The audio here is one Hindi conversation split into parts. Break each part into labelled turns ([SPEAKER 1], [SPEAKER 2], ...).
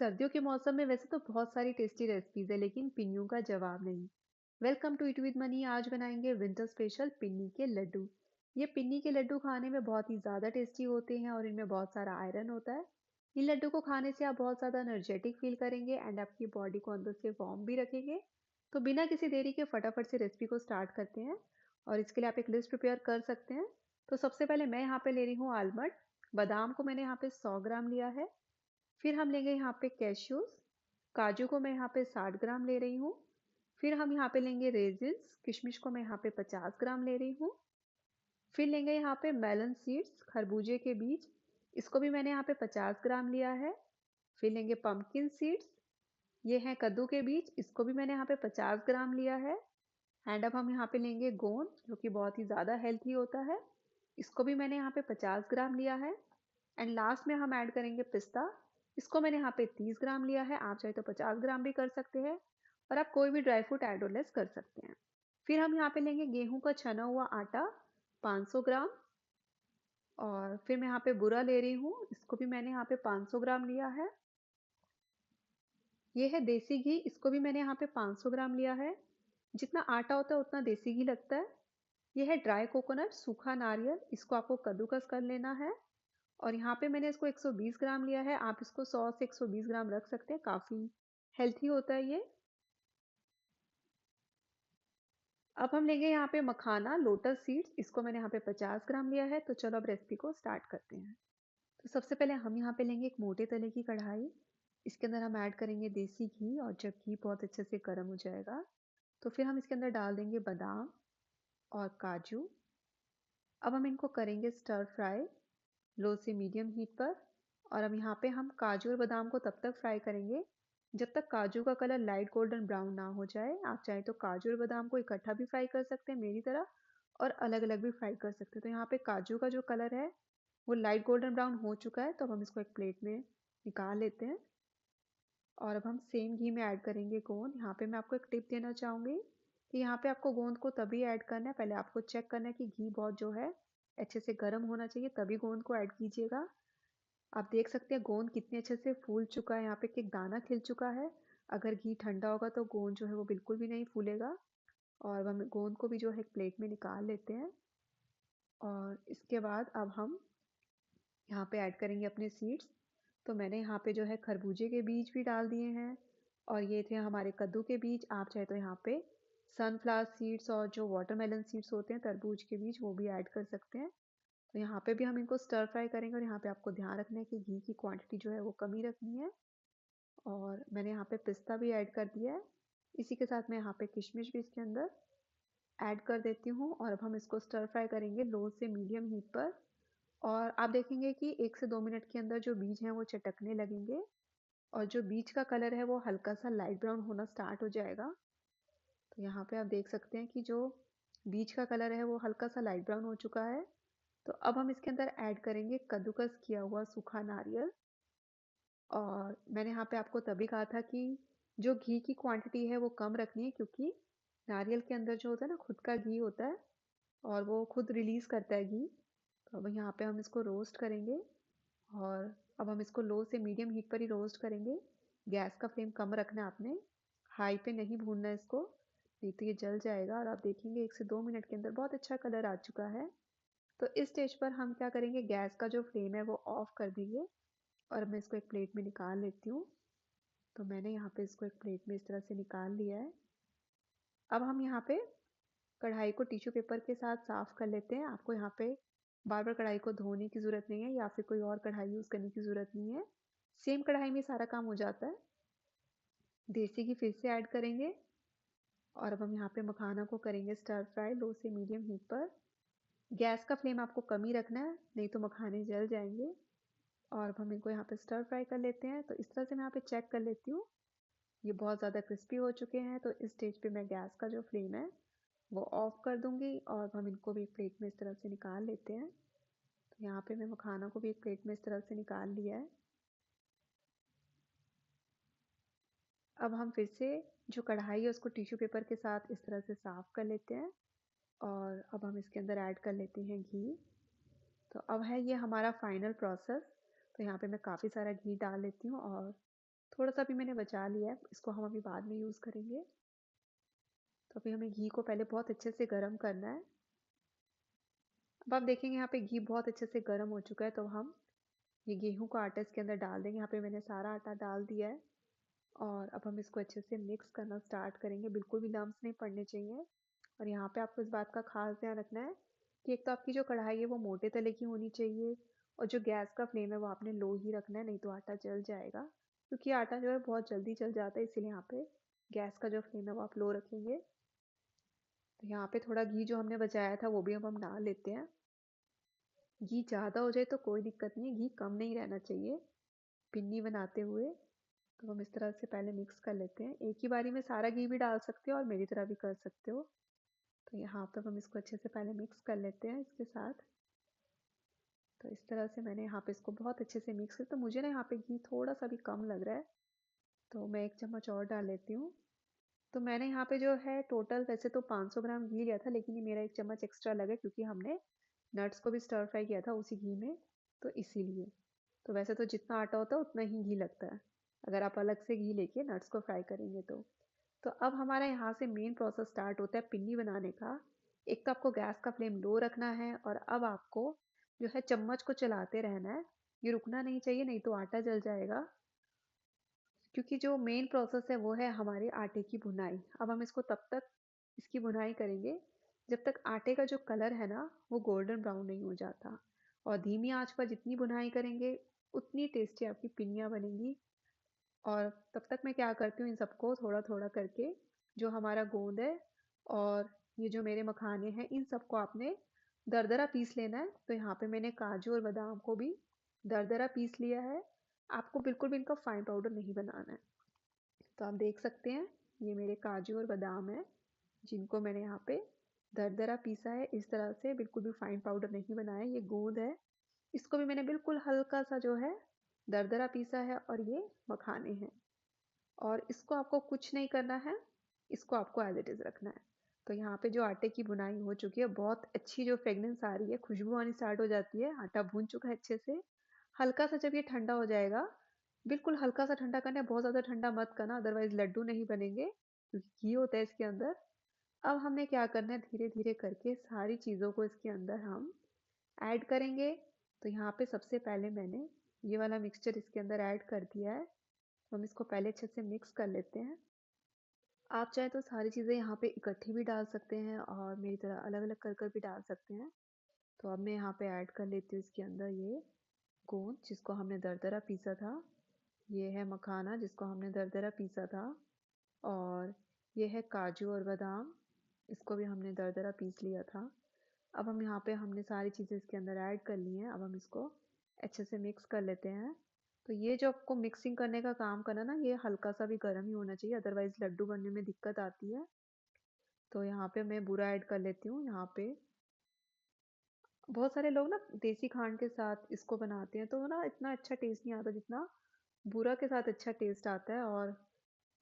[SPEAKER 1] सर्दियों के मौसम में वैसे तो बहुत सारी टेस्टी रेसिपीज है लेकिन पिन्नियों का जवाब नहीं। Welcome to it with money. आज बनाएंगे विंटर स्पेशल पिन्नी के लड्डू। ये पिन्नी के लड्डू खाने में बहुत ही ज्यादा टेस्टी होते हैं और इनमें बहुत सारा आयरन होता है। इन लड्डू को खाने से आप बहुत ज्यादा एनर्जेटिक फील करेंगे एंड आपकी बॉडी को अंदर से वार्म भी रखेंगे। तो बिना किसी देरी के फटाफट से रेसिपी को स्टार्ट करते हैं और इसके लिए आप एक लिस्ट प्रिपेयर कर सकते हैं। तो सबसे पहले मैं यहाँ पे ले रही हूँ आलमंड। बादाम को मैंने यहाँ पे 100 ग्राम लिया है। फिर हम लेंगे यहाँ पे कैश्यूज। काजू को मैं यहाँ पे 60 ग्राम ले रही हूँ। फिर हम यहाँ पे लेंगे रेजिन्स। किशमिश को मैं यहाँ पे 50 ग्राम ले रही हूँ। फिर लेंगे यहाँ पे मेलन सीड्स, खरबूजे के बीज। इसको भी मैंने यहाँ पे 50 ग्राम लिया है। फिर लेंगे पंपकिन सीड्स। ये हैं कद्दू के बीज, इसको भी मैंने यहाँ पे 50 ग्राम लिया है। एंड अब हम यहाँ पे लेंगे गोंद जो कि बहुत ही ज़्यादा हेल्थी होता है। इसको भी मैंने यहाँ पे 50 ग्राम लिया है। एंड लास्ट में हम ऐड करेंगे पिस्ता। इसको मैंने यहाँ पे 30 ग्राम लिया है, आप चाहे तो 50 ग्राम भी कर सकते हैं और आप कोई भी ड्राई फ्रूट ऐड और लेस कर सकते हैं। फिर हम यहाँ पे लेंगे गेहूं का छना हुआ आटा 500 ग्राम। और फिर मैं यहाँ पे बुरा ले रही हूँ, इसको भी मैंने यहाँ पे 500 ग्राम लिया है। ये है देसी घी, इसको भी मैंने यहाँ पे 500 ग्राम लिया है। जितना आटा होता है उतना देसी घी लगता है। यह है ड्राई कोकोनट, सूखा नारियल, इसको आपको कद्दूकस कर लेना है। और यहाँ पे मैंने इसको 120 ग्राम लिया है, आप इसको 100 से 120 ग्राम रख सकते हैं, काफ़ी हेल्थी होता है ये। अब हम लेंगे यहाँ पे मखाना, लोटस सीड्स, इसको मैंने यहाँ पे 50 ग्राम लिया है। तो चलो अब रेसिपी को स्टार्ट करते हैं। तो सबसे पहले हम यहाँ पे लेंगे एक मोटे तले की कढ़ाई। इसके अंदर हम ऐड करेंगे देसी घी और जब घी बहुत अच्छे से गर्म हो जाएगा तो फिर हम इसके अंदर डाल देंगे बादाम और काजू। अब हम इनको करेंगे स्टर फ्राई लो से मीडियम हीट पर। और अब यहाँ पे हम काजू और बादाम को तब तक फ्राई करेंगे जब तक काजू का कलर लाइट गोल्डन ब्राउन ना हो जाए। आप चाहे तो काजू और बादाम को इकट्ठा भी फ्राई कर सकते हैं मेरी तरह, और अलग अलग भी फ्राई कर सकते हैं। तो यहाँ पे काजू का जो कलर है वो लाइट गोल्डन ब्राउन हो चुका है, तो अब हम इसको एक प्लेट में निकाल लेते हैं। और अब हम सेम घी में ऐड करेंगे गोंद। यहाँ पे मैं आपको एक टिप देना चाहूँगी कि यहाँ पे आपको गोंद को तभी ऐड करना है, पहले आपको चेक करना है कि घी बहुत जो है अच्छे से गर्म होना चाहिए, तभी गोंद को ऐड कीजिएगा। आप देख सकते हैं गोंद कितने अच्छे से फूल चुका है, यहाँ पे एक दाना खिल चुका है। अगर घी ठंडा होगा तो गोंद जो है वो बिल्कुल भी नहीं फूलेगा। और हम गोंद को भी जो है एक प्लेट में निकाल लेते हैं। और इसके बाद अब हम यहाँ पे ऐड करेंगे अपने सीड्स। तो मैंने यहाँ पे जो है खरबूजे के बीज भी डाल दिए हैं और ये थे हमारे कद्दू के बीज। आप चाहे तो यहाँ पे सनफ्लावर सीड्स और जो वाटरमेलन सीड्स होते हैं तरबूज के बीज वो भी ऐड कर सकते हैं। तो यहाँ पे भी हम इनको स्टर फ्राई करेंगे और यहाँ पे आपको ध्यान रखना है कि घी की क्वांटिटी जो है वो कम ही रखनी है। और मैंने यहाँ पे पिस्ता भी ऐड कर दिया है। इसी के साथ मैं यहाँ पे किशमिश भी इसके अंदर ऐड कर देती हूँ और अब हम इसको स्टर फ्राई करेंगे लो से मीडियम हीट पर। और आप देखेंगे कि 1 से 2 मिनट के अंदर जो बीज हैं वो चटकने लगेंगे और जो बीज का कलर है वो हल्का सा लाइट ब्राउन होना स्टार्ट हो जाएगा। तो यहाँ पे आप देख सकते हैं कि जो बीज का कलर है वो हल्का सा लाइट ब्राउन हो चुका है। तो अब हम इसके अंदर ऐड करेंगे कद्दूकस किया हुआ सूखा नारियल। और मैंने यहाँ पे आपको तभी कहा था कि जो घी की क्वांटिटी है वो कम रखनी है, क्योंकि नारियल के अंदर जो होता है ना खुद का घी होता है और वो खुद रिलीज करता है घी। तो अब यहाँ पे हम इसको रोस्ट करेंगे। और अब हम इसको लो से मीडियम हीट पर ही रोस्ट करेंगे। गैस का फ्लेम कम रखना है आपने, हाई पे नहीं भूनना है इसको, नहीं तो ये जल जाएगा। और आप देखेंगे 1 से 2 मिनट के अंदर बहुत अच्छा कलर आ चुका है। तो इस स्टेज पर हम क्या करेंगे, गैस का जो फ्लेम है वो ऑफ कर देंगे और मैं इसको एक प्लेट में निकाल लेती हूँ। तो मैंने यहाँ पे इसको एक प्लेट में इस तरह से निकाल लिया है। अब हम यहाँ पे कढ़ाई को टिश्यू पेपर के साथ साफ कर लेते हैं। आपको यहाँ पे बार बार कढ़ाई को धोने की ज़रूरत नहीं है या फिर कोई और कढ़ाई यूज़ करने की ज़रूरत नहीं है, सेम कढ़ाई में सारा काम हो जाता है। देसी घी फिर से ऐड करेंगे और अब हम यहाँ पे मखाना को करेंगे स्टर फ्राई लो से मीडियम हीट पर। गैस का फ्लेम आपको कम ही रखना है, नहीं तो मखाने जल जाएंगे। और अब हम इनको यहाँ पे स्टर फ्राई कर लेते हैं। तो इस तरह से मैं यहाँ पे चेक कर लेती हूँ, ये बहुत ज़्यादा क्रिस्पी हो चुके हैं। तो इस स्टेज पे मैं गैस का जो फ्लेम है वो ऑफ कर दूंगी और हम इनको भी एक प्लेट में इस तरह से निकाल लेते हैं। तो यहाँ पे मैं मखाना को भी एक प्लेट में इस तरह से निकाल लिया है। अब हम फिर से जो कढ़ाई है उसको टिश्यू पेपर के साथ इस तरह से साफ कर लेते हैं और अब हम इसके अंदर ऐड कर लेते हैं घी। तो अब है ये हमारा फाइनल प्रोसेस। तो यहाँ पे मैं काफ़ी सारा घी डाल लेती हूँ और थोड़ा सा भी मैंने बचा लिया है, इसको हम अभी बाद में यूज़ करेंगे। तो अभी हमें घी को पहले बहुत अच्छे से गर्म करना है। अब आप देखेंगे यहाँ पे घी बहुत अच्छे से गर्म हो चुका है, तो हम ये गेहूं का आटा इसके अंदर डाल देंगे। यहाँ पे मैंने सारा आटा डाल दिया है और अब हम इसको अच्छे से मिक्स करना स्टार्ट करेंगे। बिल्कुल भी लम्स नहीं पड़ने चाहिए। और यहाँ पे आपको इस बात का खास ध्यान रखना है कि एक तो आपकी जो कढ़ाई है वो मोटे तले की होनी चाहिए, और जो गैस का फ्लेम है वो आपने लो ही रखना है, नहीं तो आटा जल जाएगा। क्योंकि आटा जो है बहुत जल्दी जल जाता है, इसीलिए यहाँ पे गैस का जो फ्लेम है वो आप लो रखेंगे। तो यहाँ पे थोड़ा घी जो हमने बचाया था वो भी अब हम डाल लेते हैं। घी ज़्यादा हो जाए तो कोई दिक्कत नहीं है, घी कम नहीं रहना चाहिए पिन्नी बनाते हुए। तो हम इस तरह से पहले मिक्स कर लेते हैं। एक ही बारी में सारा घी भी डाल सकते हो और मेरी तरह भी कर सकते हो। तो यहाँ पर हम इसको अच्छे से पहले मिक्स कर लेते हैं इसके साथ। तो इस तरह से मैंने यहाँ पे इसको बहुत अच्छे से मिक्स किया। तो मुझे ना यहाँ पे घी थोड़ा सा भी कम लग रहा है, तो मैं 1 चम्मच और डाल लेती हूँ। तो मैंने यहाँ पे जो है टोटल वैसे तो 500 ग्राम घी लिया था, लेकिन ये मेरा 1 चम्मच एक्स्ट्रा लगा क्योंकि हमने नट्स को भी स्टर फ्राई किया था उसी घी में, तो इसीलिए। तो वैसे तो जितना आटा होता है उतना ही घी लगता है, अगर आप अलग से घी लेके नट्स को फ्राई करेंगे तो। तो अब हमारा यहाँ से मेन प्रोसेस स्टार्ट होता है पिन्नी बनाने का। एक तो आपको गैस का फ्लेम लो रखना है, और अब आपको जो है चम्मच को चलाते रहना है। ये रुकना नहीं चाहिए, नहीं तो आटा जल जाएगा। क्योंकि जो मेन प्रोसेस है वो है हमारे आटे की भुनाई। अब हम इसको तब तक इसकी भुनाई करेंगे जब तक आटे का जो कलर है ना वो गोल्डन ब्राउन नहीं हो जाता। और धीमी आंच पर जितनी भुनाई करेंगे उतनी टेस्टी आपकी पिन्नियाँ बनेंगी। और तब तक मैं क्या करती हूँ, इन सबको थोड़ा थोड़ा करके जो हमारा गोंद है और ये जो मेरे मखाने हैं इन सबको आपने दरदरा पीस लेना है। तो यहाँ पे मैंने काजू और बादाम को भी दरदरा पीस लिया है। आपको बिल्कुल भी इनका फाइन पाउडर नहीं बनाना है। तो आप देख सकते हैं ये मेरे काजू और बादाम है, जिनको मैंने यहाँ पे दरदरा पीसा है। इस तरह से बिल्कुल भी फाइन पाउडर नहीं बनाया। ये गोंद है, इसको भी मैंने बिल्कुल हल्का सा जो है दरदरा पीसा है। और ये मखाने हैं, और इसको आपको कुछ नहीं करना है, इसको आपको एज इट इज़ रखना है। तो यहाँ पे जो आटे की बुनाई हो चुकी है, बहुत अच्छी जो फ्रेगनेंस आ रही है, खुशबू आनी स्टार्ट हो जाती है। आटा भून चुका है अच्छे से। हल्का सा जब ये ठंडा हो जाएगा, बिल्कुल हल्का सा ठंडा करना है, बहुत ज़्यादा ठंडा मत करना, अदरवाइज लड्डू नहीं बनेंगे क्योंकि घी होता है इसके अंदर। अब हमने क्या करना है, धीरे धीरे करके सारी चीज़ों को इसके अंदर हम ऐड करेंगे। तो यहाँ पे सबसे पहले मैंने ये वाला मिक्सचर इसके अंदर ऐड कर दिया है। तो हम इसको पहले अच्छे से मिक्स कर लेते हैं। आप चाहे तो सारी चीज़ें यहाँ पे इकट्ठी भी डाल सकते हैं और मेरी तरह अलग अलग कर कर भी डाल सकते हैं। तो अब मैं यहाँ पे ऐड कर लेती हूँ इसके अंदर ये गोंद जिसको हमने दरदरा पीसा था, ये है मखाना जिसको हमने दरदरा पीसा था, और ये है काजू और बादाम, इसको भी हमने दरदरा पीस लिया था। अब हम यहाँ पे हमने सारी चीज़ें इसके अंदर ऐड कर ली हैं। अब हम इसको अच्छे से मिक्स कर लेते हैं। तो ये जो आपको मिक्सिंग करने का काम करना ना, ये हल्का सा भी गर्म ही होना चाहिए, अदरवाइज लड्डू बनने में दिक्कत आती है। तो यहाँ पे मैं बूरा ऐड कर लेती हूँ। यहाँ पे बहुत सारे लोग ना देसी खांड के साथ इसको बनाते हैं, तो ना इतना अच्छा टेस्ट नहीं आता जितना बूरा के साथ अच्छा टेस्ट आता है। और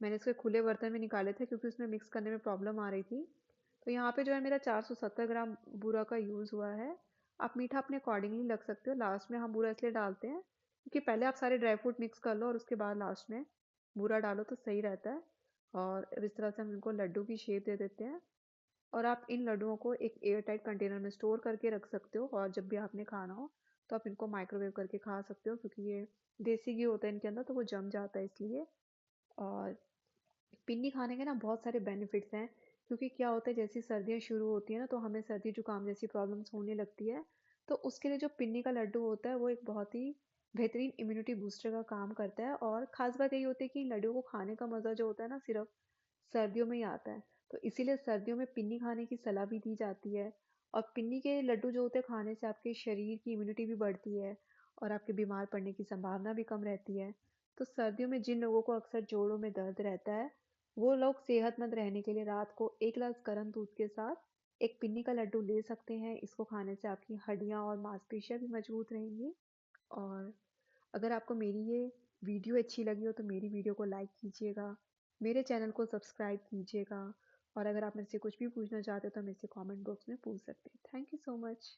[SPEAKER 1] मैंने इसके खुले बर्तन में निकाले थे क्योंकि उसमें मिक्स करने में प्रॉब्लम आ रही थी। तो यहाँ पे जो है मेरा 470 ग्राम बूरा का यूज़ हुआ है। आप मीठा अपने अकॉर्डिंगली लग सकते हो। लास्ट में हम बूरा इसलिए डालते हैं क्योंकि पहले आप सारे ड्राई फ्रूट मिक्स कर लो और उसके बाद लास्ट में बूरा डालो तो सही रहता है। और इस तरह से हम इनको लड्डू की शेप दे देते हैं। और आप इन लड्डुओं को एक एयर टाइट कंटेनर में स्टोर करके रख सकते हो, और जब भी आपने खाना हो तो आप इनको माइक्रोवेव करके खा सकते हो, क्योंकि ये देसी घी होता है इनके अंदर तो वो जम जाता है इसलिए। और पिन्नी खाने के ना बहुत सारे बेनिफिट्स हैं, क्योंकि क्या होता है जैसी सर्दियाँ शुरू होती है ना तो हमें सर्दी जुकाम जैसी प्रॉब्लम्स होने लगती है। तो उसके लिए जो पिन्नी का लड्डू होता है वो एक बहुत ही बेहतरीन इम्यूनिटी बूस्टर का काम करता है। और ख़ास बात यही होती है कि लड्डू को खाने का मज़ा जो होता है ना सिर्फ सर्दियों में ही आता है। तो इसीलिए सर्दियों में पिन्नी खाने की सलाह भी दी जाती है। और पिन्नी के लड्डू जो होते हैं खाने से आपके शरीर की इम्यूनिटी भी बढ़ती है, और आपके बीमार पड़ने की संभावना भी कम रहती है। तो सर्दियों में जिन लोगों को अक्सर जोड़ों में दर्द रहता है, वो लोग सेहतमंद रहने के लिए रात को 1 ग्लास गर्म दूध के साथ एक पिन्नी का लड्डू ले सकते हैं। इसको खाने से आपकी हड्डियाँ और मांसपेशियाँ भी मजबूत रहेंगी। और अगर आपको मेरी ये वीडियो अच्छी लगी हो तो मेरी वीडियो को लाइक कीजिएगा, मेरे चैनल को सब्सक्राइब कीजिएगा, और अगर आप मेरे से कुछ भी पूछना चाहते हो तो मेरे से कमेंट बॉक्स में पूछ सकते हैं। Thank you so much.